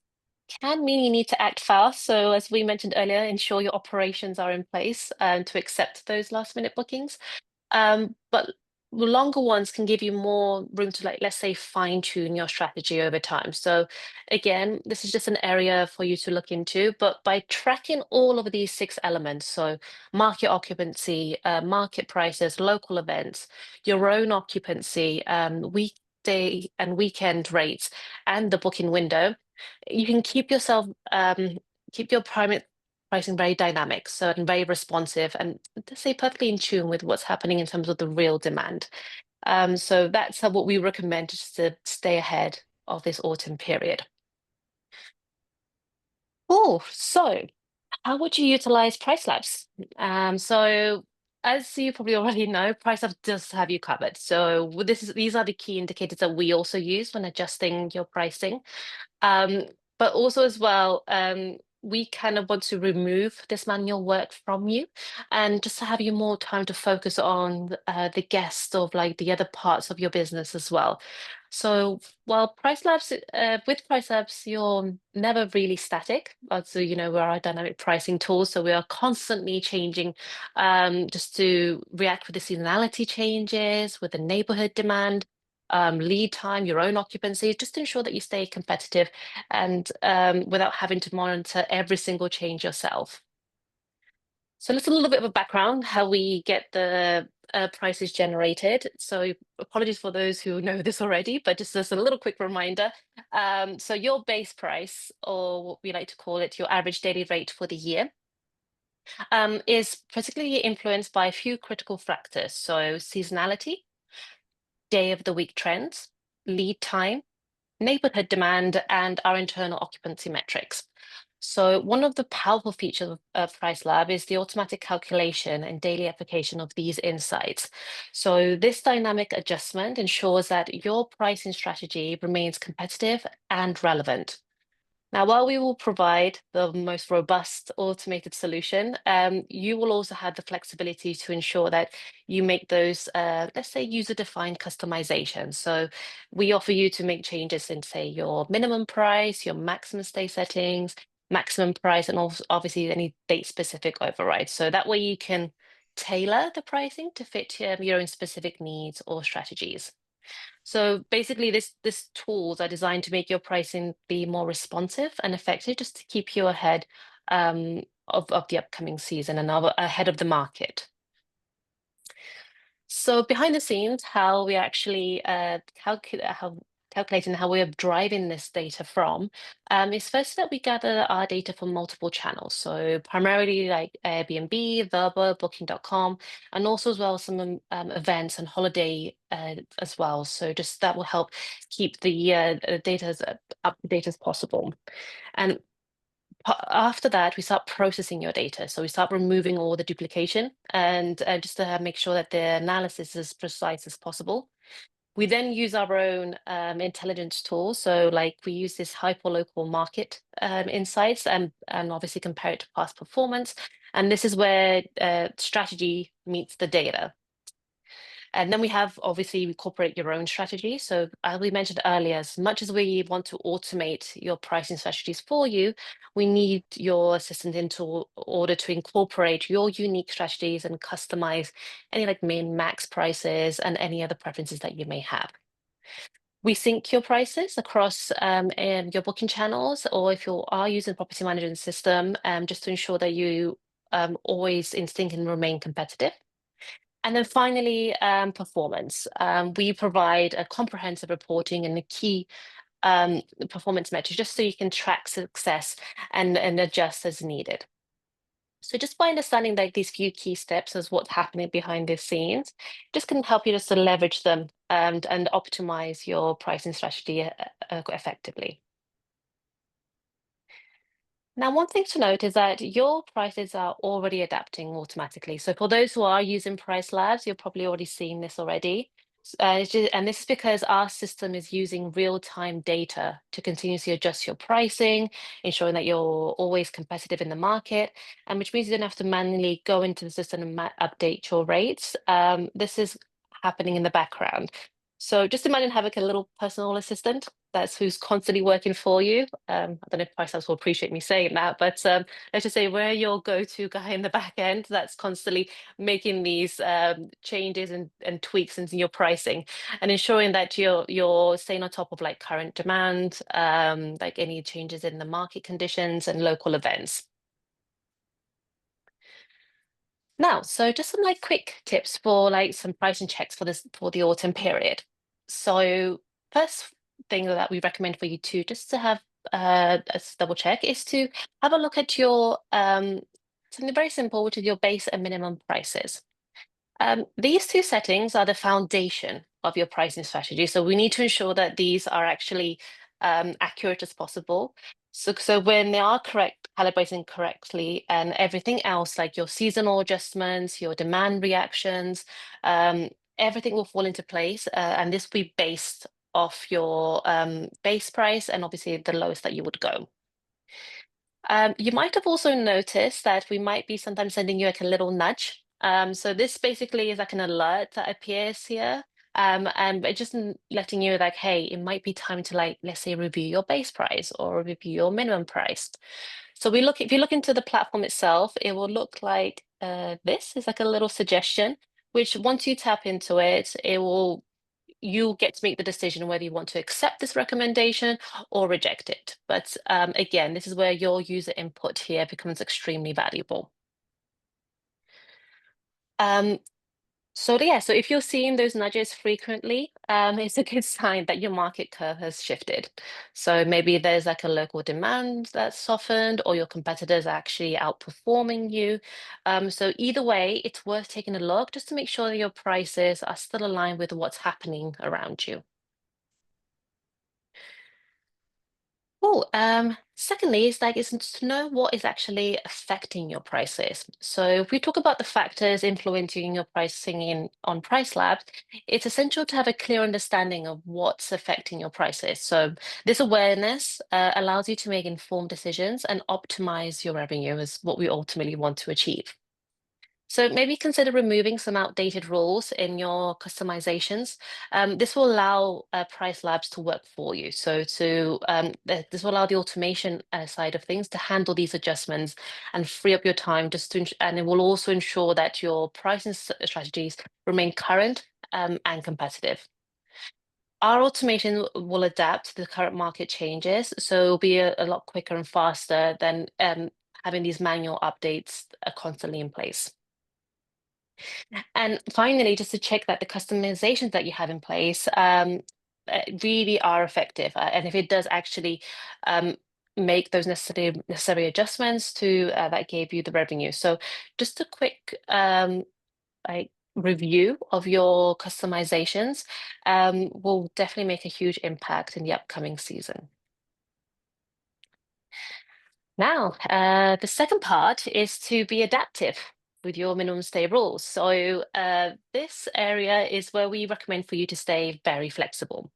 can mean you need to act fast. So as we mentioned earlier, ensure your operations are in place to accept those last minute bookings. But longer ones can give you more room to, like, let's say, fine tune your strategy over time. So again, this is just an area for you to look into. But by tracking all of these six elements, so market occupancy, market prices, local events, your own occupancy, weekday and weekend rates, and the booking window, you can keep your primary pricing very dynamic, so and very responsive, and to say perfectly in tune with what's happening in terms of the real demand. So that's what we recommend just to stay ahead of this autumn period. Oh, so how would you utilize PriceLabs? So as you probably already know, PriceLabs does have you covered. So these are the key indicators that we also use when adjusting your pricing. Um, but also as well, we kind of want to remove this manual work from you and just to have you more time to focus on the guests of like the other parts of your business as well. So while with PriceLabs, you're never really static. So, we're a dynamic pricing tool, so we are constantly changing just to react with the seasonality changes, with the neighborhood demand, lead time, your own occupancy, just to ensure that you stay competitive and without having to monitor every single change yourself. So let's a little bit of a background how we get the prices generated. So apologies for those who know this already, but just as a little quick reminder. So your base price, or what we like to call it, your average daily rate for the year, is particularly influenced by a few critical factors. So seasonality, day of the week trends, lead time, neighborhood demand, and our internal occupancy metrics. So one of the powerful features of PriceLab is the automatic calculation and daily application of these insights. So this dynamic adjustment ensures that your pricing strategy remains competitive and relevant. Now, while we will provide the most robust automated solution, you will also have the flexibility to ensure that you make those, let's say, user-defined customizations. So we offer you to make changes in, say, your minimum price, your maximum stay settings, maximum price, and also obviously any date-specific overrides. So that way you can tailor the pricing to fit your own specific needs or strategies. So basically, this tools are designed to make your pricing be more responsive and effective, just to keep you ahead of the upcoming season and ahead of the market. So behind the scenes, how we actually calculating how we are driving this data from is first that we gather our data from multiple channels. So primarily like Airbnb, Vrbo, Booking.com, and also as well some events and holiday as well. So just that will help keep the data as up to date as possible. And after that, we start processing your data. So we start removing all the duplication and just to make sure that the analysis is as precise as possible. We then use our own intelligence tools. So like we use this hyperlocal market insights and obviously compare it to past performance. And this is where strategy meets the data. And then we have obviously incorporate your own strategy. So as we mentioned earlier, as much as we want to automate your pricing strategies for you, we need your assistant into order to incorporate your unique strategies and customize any like min max prices and any other preferences that you may have. We sync your prices across your booking channels, or if you are using property management system, just to ensure that you always in sync and remain competitive. And then finally, performance. We provide a comprehensive reporting and the key performance metrics just so you can track success and adjust as needed. So just by understanding like these few key steps as what's happening behind the scenes, just can help you just to leverage them and optimize your pricing strategy effectively. Now, one thing to note is that your prices are already adapting automatically. So for those who are using PriceLabs, you're probably already seeing this already. And this is because our system is using real-time data to continuously adjust your pricing, ensuring that you're always competitive in the market, and which means you don't have to manually go into the system and update your rates. This is happening in the background. So just imagine having a little personal assistant that's who's constantly working for you. I don't know if PriceLabs will appreciate me saying that, but let's just say we're your go-to guy in the back end that's constantly making these changes and tweaks into your pricing and ensuring that you're staying on top of like current demand, like any changes in the market conditions and local events. Now, so just some like quick tips for like some pricing checks for the autumn period. So first thing that we recommend for you to just to have a double check is to have a look at your something very simple, which is your base and minimum prices. These two settings are the foundation of your pricing strategy. So we need to ensure that these are actually accurate as possible. So when they are correct, calibrating correctly, and everything else, like your seasonal adjustments, your demand reactions, um, everything will fall into place. And this will be based off your base price and obviously the lowest that you would go. You might have also noticed that we might be sometimes sending you like a little nudge. So this basically is like an alert that appears here. And it just letting you like, hey, it might be time to like, let's say, review your base price or review your minimum price. So if you look into the platform itself, it will look like this is like a little suggestion, which once you tap into it, you get to make the decision whether you want to accept this recommendation or reject it. But again, this is where your user input here becomes extremely valuable. Um, so if you're seeing those nudges frequently, it's a good sign that your market curve has shifted. So maybe there's like a local demand that's softened, or your competitors are actually outperforming you. So either way, it's worth taking a look just to make sure that your prices are still aligned with what's happening around you. Cool. Secondly, is to know what is actually affecting your prices. So if we talk about the factors influencing your pricing on PriceLabs, it's essential to have a clear understanding of what's affecting your prices. So this awareness allows you to make informed decisions and optimize your revenue is what we ultimately want to achieve. So maybe consider removing some outdated rules in your customizations. This will allow PriceLabs to work for you. This will allow the automation side of things to handle these adjustments and free up your time and it will also ensure that your pricing strategies remain current and competitive. Our automation will adapt to the current market changes, so it'll be a lot quicker and faster than having these manual updates constantly in place. And finally, just to check that the customizations that you have in place really are effective, and if it does actually um, make those necessary adjustments to that gave you the revenue. So just a quick like review of your customizations will definitely make a huge impact in the upcoming season. Now, the second part is to be adaptive with your minimum stay rules. So this area is where we recommend for you to stay very flexible.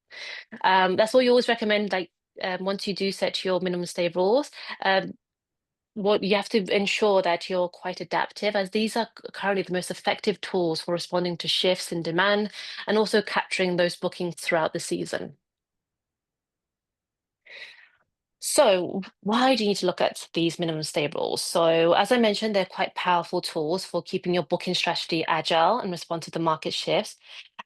That's what we always recommend, like once you do set your minimum stay rules, um, what you have to ensure that you're quite adaptive, as these are currently the most effective tools for responding to shifts in demand and also capturing those bookings throughout the season. So, why do you need to look at these minimum stay rules? So, as I mentioned, they're quite powerful tools for keeping your booking strategy agile and respond to the market shifts.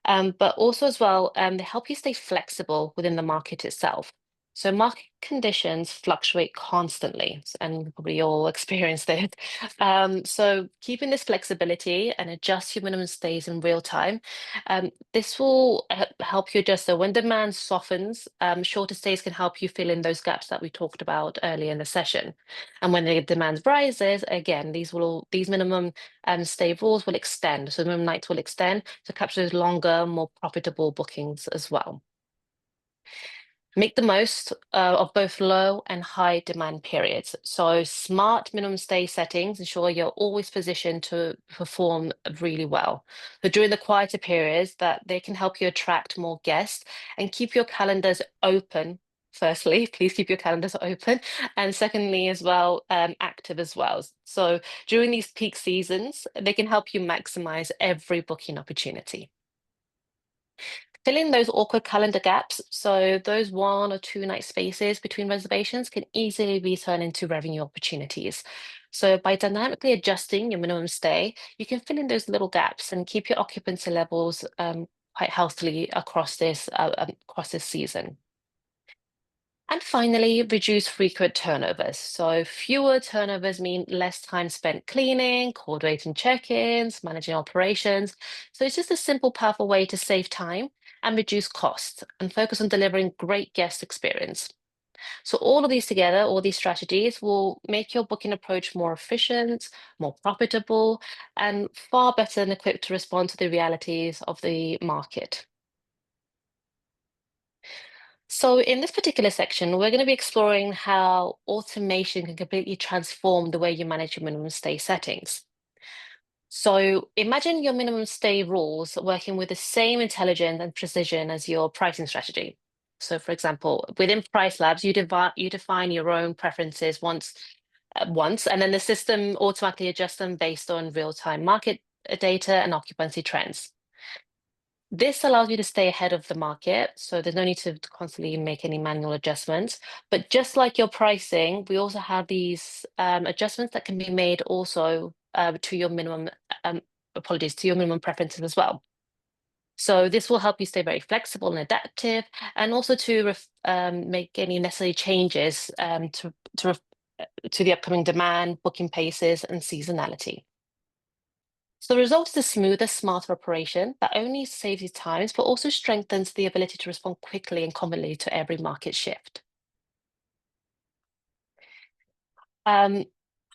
But also as well, they help you stay flexible within the market itself. So market conditions fluctuate constantly, and we probably all experience this. So keeping this flexibility and adjust your minimum stays in real time, this will help you adjust. So when demand softens, shorter stays can help you fill in those gaps that we talked about earlier in the session. And when the demand rises, again, these minimum stay rules will extend. So the minimum nights will extend to capture those longer, more profitable bookings as well. Make the most of both low and high demand periods. So smart minimum stay settings ensure you're always positioned to perform really well. So during the quieter periods, that they can help you attract more guests and keep your calendars open. Firstly, please keep your calendars open, and secondly, as well, active as well. So during these peak seasons, they can help you maximize every booking opportunity. Fill in those awkward calendar gaps. So those 1 or 2 night spaces between reservations can easily be turned into revenue opportunities. So by dynamically adjusting your minimum stay, you can fill in those little gaps and keep your occupancy levels quite healthily across this season. And finally, reduce frequent turnovers. So fewer turnovers mean less time spent cleaning, coordinating check-ins, managing operations. So it's just a simple, powerful way to save time and reduce costs and focus on delivering great guest experience. So all of these together, all these strategies will make your booking approach more efficient, more profitable, and far better than equipped to respond to the realities of the market. So in this particular section, we're going to be exploring how automation can completely transform the way you manage your minimum stay settings. So imagine your minimum stay rules working with the same intelligence and precision as your pricing strategy. So for example, within PriceLabs, you define your own preferences once, and then the system automatically adjusts them based on real-time market data and occupancy trends. This allows you to stay ahead of the market, so there's no need to constantly make any manual adjustments. But just like your pricing, we also have these adjustments that can be made also to your um, to your minimum preferences as well. So this will help you stay very flexible and adaptive, and also to make any necessary changes to the upcoming demand, booking paces, and seasonality. So the result is a smoother, smarter operation that only saves you times, but also strengthens the ability to respond quickly and confidently to every market shift. Um,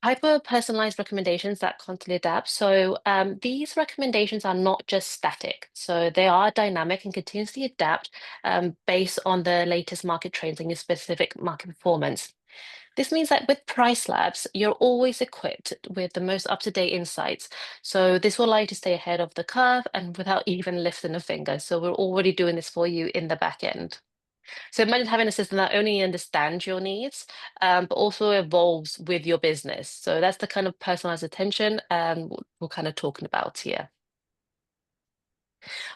Hyper-personalized recommendations that constantly adapt. So these recommendations are not just static. So they are dynamic and continuously adapt based on the latest market trends and your specific market performance. This means that with PriceLabs, you're always equipped with the most up-to-date insights. So this will allow you to stay ahead of the curve and without even lifting a finger. So we're already doing this for you in the back end. So imagine having a system that only understands your needs, but also evolves with your business. So that's the kind of personalized attention we're kind of talking about here.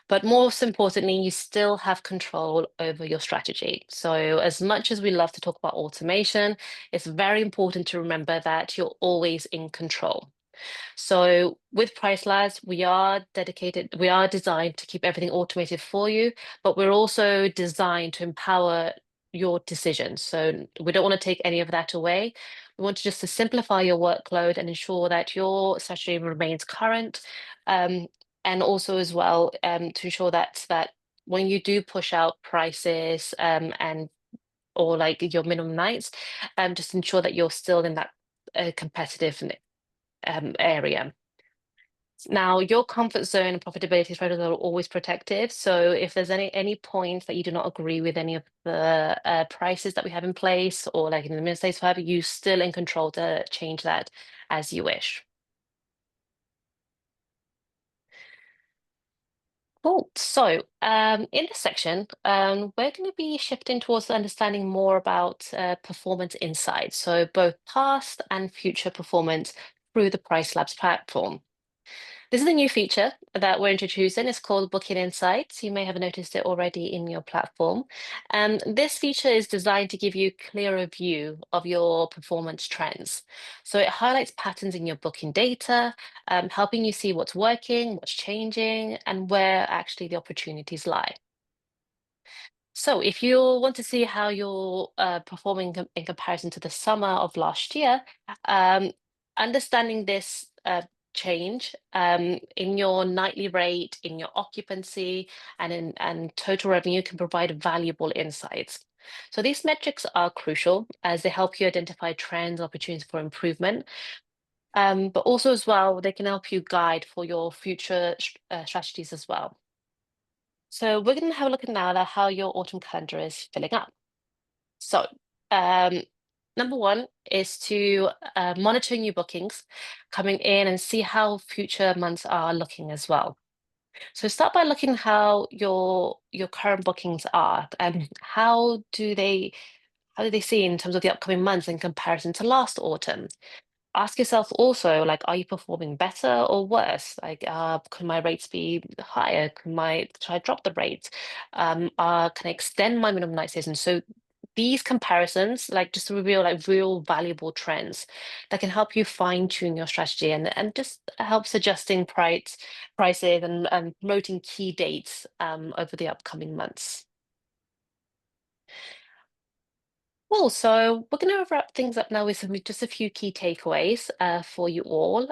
But most importantly, you still have control over your strategy. So as much as we love to talk about automation, it's very important to remember that you're always in control. So with PriceLabs, we are designed to keep everything automated for you, but we're also designed to empower your decisions. So we don't want to take any of that away. We want to just to simplify your workload and ensure that your strategy remains current, um, and also as well to ensure that when you do push out prices and or like your minimum nights, just ensure that you're still in that competitive area. Now, your comfort zone and profitability thresholds are always protected. So if there's any points that you do not agree with any of the prices that we have in place or like in the minimum states, however, you still in control to change that as you wish. Cool. So, in this section, we're going to be shifting towards understanding more about performance insights. So, both past and future performance through the PriceLabs platform. This is a new feature that we're introducing. It's called Booking Insights. You may have noticed it already in your platform. This feature is designed to give you a clearer view of your performance trends. So it highlights patterns in your booking data, helping you see what's working, what's changing, and where actually the opportunities lie. So if you want to see how you're performing in comparison to the summer of last year, um, understanding this change in your nightly rate, in your occupancy, and total revenue can provide valuable insights. So these metrics are crucial as they help you identify trends, opportunities for improvement, but also as well, they can help you guide for your future strategies as well. So we're going to have a look at now at how your autumn calendar is filling up. So um, number one is to monitor new bookings coming in and see how future months are looking as well. So start by looking how your current bookings are and how do they see in terms of the upcoming months in comparison to last autumn? Ask yourself also, like, are you performing better or worse? Like, could my rates be higher? Should I drop the rate? Can I extend my minimum night season? So these comparisons, like, just reveal like real valuable trends that can help you fine tune your strategy and just helps adjusting prices and promoting key dates over the upcoming months. Cool. So we're going to wrap things up now with just a few key takeaways for you all.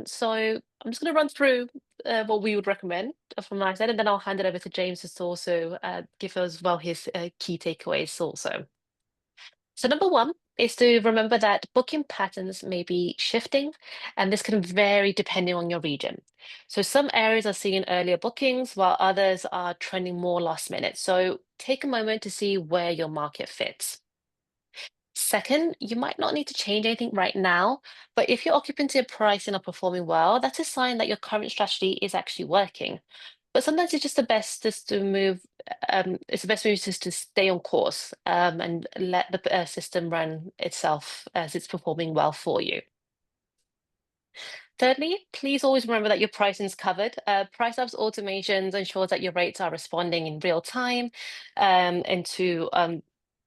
So I'm just going to run through what we would recommend from my side, and then I'll hand it over to James to also give us well his key takeaways also. So number one is to remember that booking patterns may be shifting, and this can vary depending on your region. So some areas are seeing earlier bookings, while others are trending more last minute. So take a moment to see where your market fits. Second, you might not need to change anything right now, but if your occupancy and pricing are performing well, that's a sign that your current strategy is actually working. But sometimes it's just the best just to move, it's the best move just to stay on course and let the system run itself as it's performing well for you. Thirdly, please always remember that your pricing is covered. PriceLabs automations ensures that your rates are responding in real time um, into um,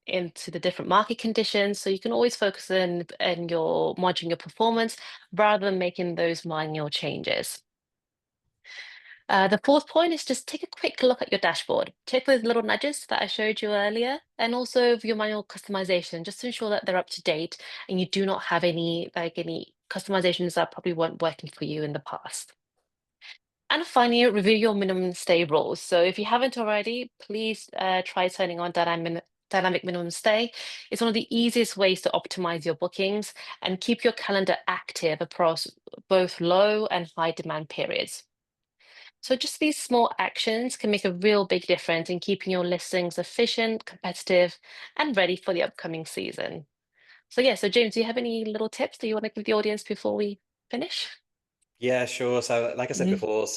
into the different market conditions. So you can always focus in your monitoring your performance rather than making those manual changes. The fourth point is just take a quick look at your dashboard. Check those little nudges that I showed you earlier, and also your manual customization, just to ensure that they're up to date and you do not have any customizations that probably weren't working for you in the past. And finally, review your minimum stay rules. So if you haven't already, please try turning on dynamic minimum stay. It's one of the easiest ways to optimize your bookings and keep your calendar active across both low and high demand periods. So just these small actions can make a real big difference in keeping your listings efficient, competitive, and ready for the upcoming season. So yeah, so James, do you have any little tips that you want to give the audience before we finish? Yeah, sure. So, like I said Mhm. before,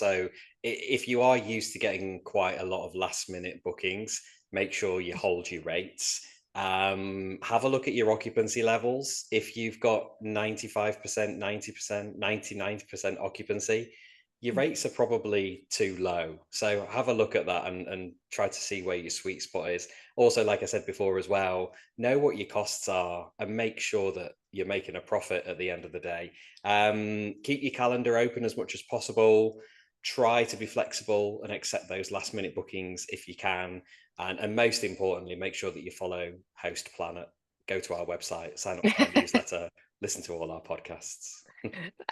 if you are used to getting quite a lot of last minute bookings, make sure you hold your rates. Have a look at your occupancy levels. If you've got 95%, 90%, 90% occupancy, your rates are probably too low. So have a look at that and try to see where your sweet spot is. Also, like I said before as well, know what your costs are and make sure that you're making a profit at the end of the day. Keep your calendar open as much as possible. Try to be flexible and accept those last minute bookings if you can. And most importantly, make sure that you follow Host Planet. Go to our website, sign up to our newsletter, listen to all our podcasts.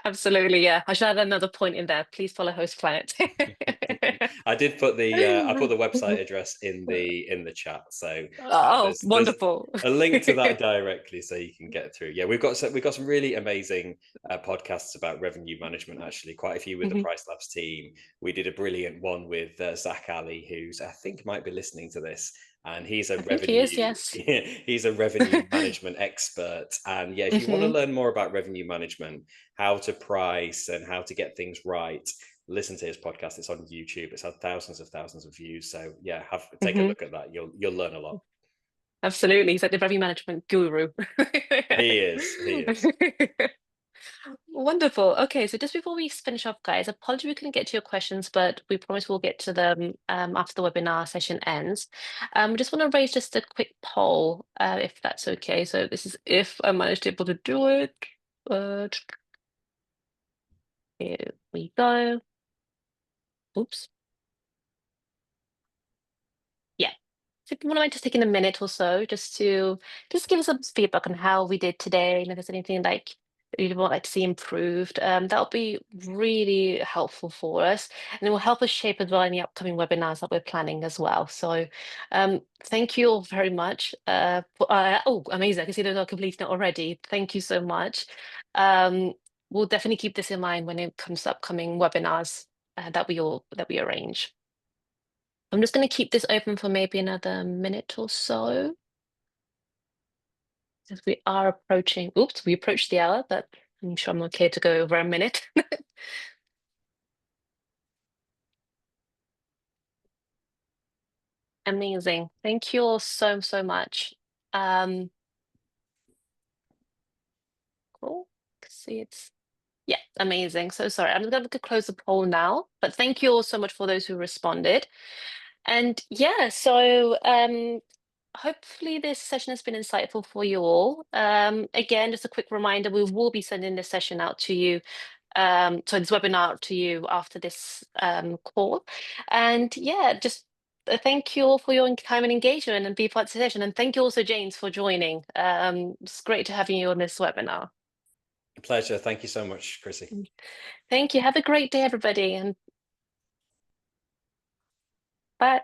Absolutely, yeah. I should add another point in there. Please follow Host Planet. I did put the website address in the chat, so Oh, there's wonderful. a link to that directly, so you can get through. Yeah, we've got some really amazing podcasts about revenue management. Actually, quite a few with the Mhm. PriceLabs team. We did a brilliant one with Zach Alley, who's I think might be listening to this, and I think he is, yes. he's a revenue management expert. And yeah, if you want to Hmm. learn more about revenue management, how to price and how to get things right, listen to his podcast. It's on YouTube. It's had thousands of views. So yeah, take a Hmm. look at that. You'll learn a lot. Absolutely. He's like the revenue management guru. He is. He is. Wonderful. Okay, so just before we finish up, guys, apologies we couldn't get to your questions, but we promise we'll get to them after the webinar session ends. We just want to raise just a quick poll, if that's okay. So this is if I managed to able to do it. Uh, Here we go. Oops. Yeah. So if you wouldn't mind just taking a minute or so just give us some feedback on how we did today, and if there's anything like that you'd want like to see improved, that'll be really helpful for us, and it will help us shape as well any upcoming webinars that we're planning as well. So thank you all very much. Oh, amazing. I can see those are completed already. Thank you so much. Um, we'll definitely keep this in mind when it comes to upcoming webinars that we arrange. I'm just going to keep this open for maybe another minute or so, as we are approaching. Oops, we approached the hour, but I'm sure I'm okay to go over a minute. Amazing. Thank you all so much. Um, cool. See, yeah, amazing. So sorry, I'm going to close the poll now, but thank you all so much for those who responded. And yeah, so hopefully this session has been insightful for you all. Again, just a quick reminder, we will be sending this session out to you, so this webinar out to you after this call. And yeah, just thank you all for your time and engagement and be part of the session. And thank you also, James, for joining. It's great to have you on this webinar. Pleasure. Thank you so much, Chrissy. Thank you. Have a great day, everybody, and bye.